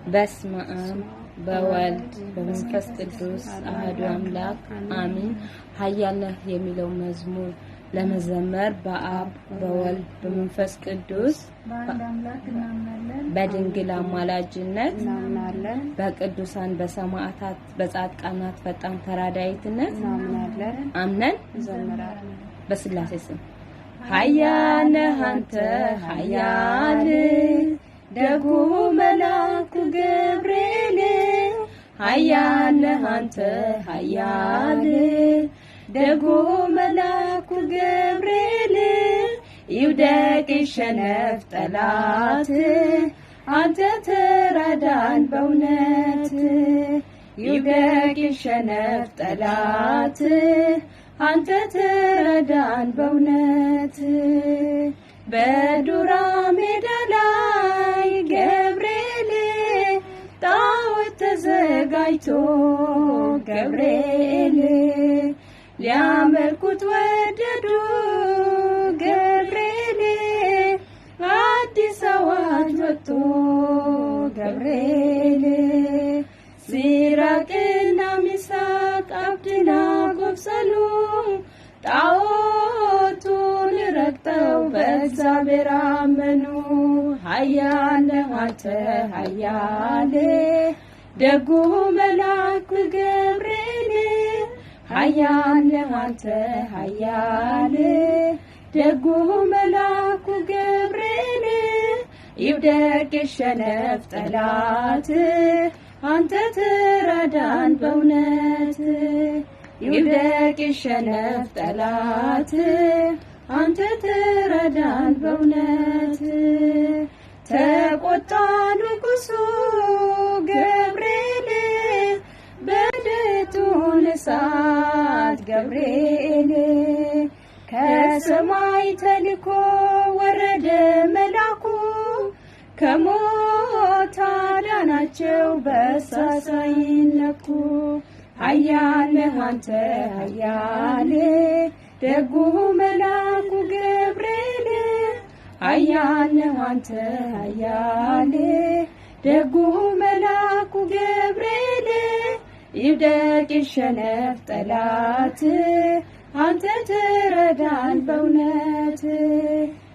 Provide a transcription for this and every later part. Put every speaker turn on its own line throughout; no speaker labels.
በስመ አብ በወልድ በመንፈስ ቅዱስ አሐዱ አምላክ አሜን። ኃያል ነህ የሚለው መዝሙር ለመዘመር በአብ በወልድ በመንፈስ ቅዱስ በድንግል አማላጅነት እናምናለን። በቅዱሳን በሰማዕታት በጻድቃናት ፈጣን ተራዳኢነት እናምናለን። አምነን እንዘምራለን። በስላሴ ስም ኃያል ነህ አንተ ኃያል ደጉ መልአኩ ገብርኤል ኃያል ነህ አንተ ኃያል ደጉ መልአኩ ገብርኤል ይውደቅ ይሸነፍ ጠላት አንተ ተራዳን በእውነት ይውደቅ ይሸነፍ ጠላት አንተ ተራዳን በእውነት በዱራ ሜዳ ላይ ገብርኤል ጣዖት ተዘጋጅቶ ገብርኤል ሊያመልኩት ወደዱ ገብርኤል አዲስ አዋጅ ወጥቶ ገብርኤል ሲራቅና ሚሳቅ አብደናጎ ሳሉ ጣዖቱን ረግጠው በእግዚአብሔር አመኑ። ኃያል ነህ አንተ ኃያል ደጉ መልአኩ ገብርኤል ኃያል ነህ አንተ ኃያል ደጉ መልአኩ ገብርኤል ይውደቅ ይሸነፍ ጠላት አንተ ተራዳን በእውነት ይውደቅ ይሸነፍ ጠላት አንተ ተራዳን በእውነት ተቆጣ ንጉሡ ገብርኤል በድቱን እሳት ገብርኤል ከሰማይ ተልኮ ወረደ መልአኩ ከሞት አዳናቸው በእሳት ሳይነኩ። ኃያል ነህ አንተ ኃያል ደጉ መልአኩ ገብርኤል ኃያል ነህ አንተ ኃያል ደጉ መልአኩ ገብርኤል ይውደቅ ይሸነፍ ጠላት አንተ ተራዳን በእውነት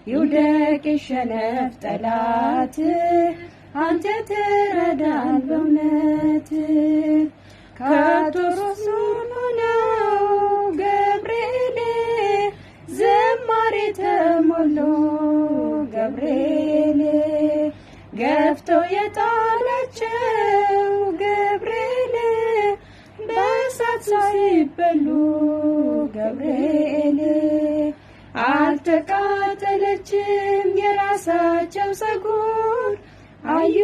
ይውደቅ ይሸነፍ ጠላት አንተ ተራዳን በእውነት ከቶሮሱ ነው ገብርኤል ዝማሬ ተሞሎ ገብርኤል ገፍተው የጣላቸው ገብርኤል በእሳት ሳይበሉ ገብርኤል አልተቃጠለችም የራሳቸው ፀጉር አዩ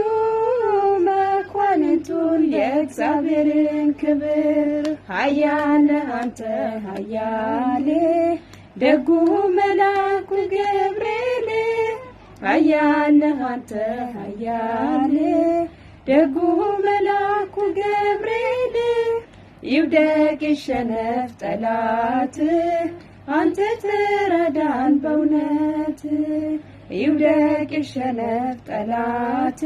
መኳንንቱን የእግዚአብሔርን ክብር። ኃያል ነህ አንተ ኃያል ደጉ መልአኩ ገብርኤል ኃያል ነህ አንተ ኃያል ደጉ መልአኩ ገብርኤል ይውደቅ ይሸነፍ ጠላት አንተ ተራዳን በእውነት ይውደቅ ይሸነፍ ጠላት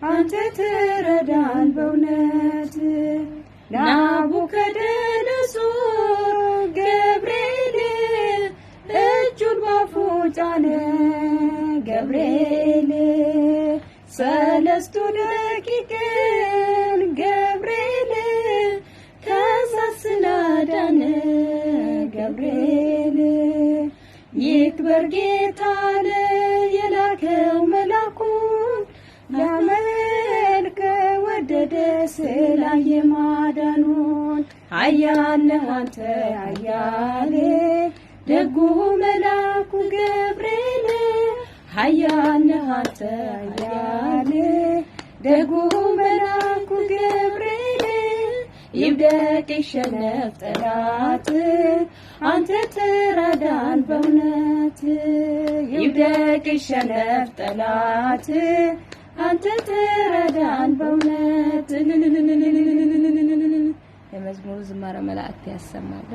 አንተ ተራዳን በእውነት ናቡከደነፆር ገብርኤል እጁን ባፉ ጫነ ገብርኤል ሰለስቱ ደቂቅን ገብርኤል ከእሳት ስላዳነ ገብርኤል ይክበር ጌታ የላከው መልአኩን ሊያመልክ ወደደ ስላየ ማዳኑን። ኃያል ነህ አንተ ኃያል ደጉ መልአኩ ገብርኤል ኃያል ነህ አንተ ኃያል ደጉ መልአኩ ገብርኤል ይውደቅ ይሸነፍ ጠላት አንተ ተራዳን በእውነት ይውደቅ ይሸነፍ ጠላት አንተ ተራዳን በእውነት። የመዝሙሩ ዝማሬ መላእክት ያሰማልን።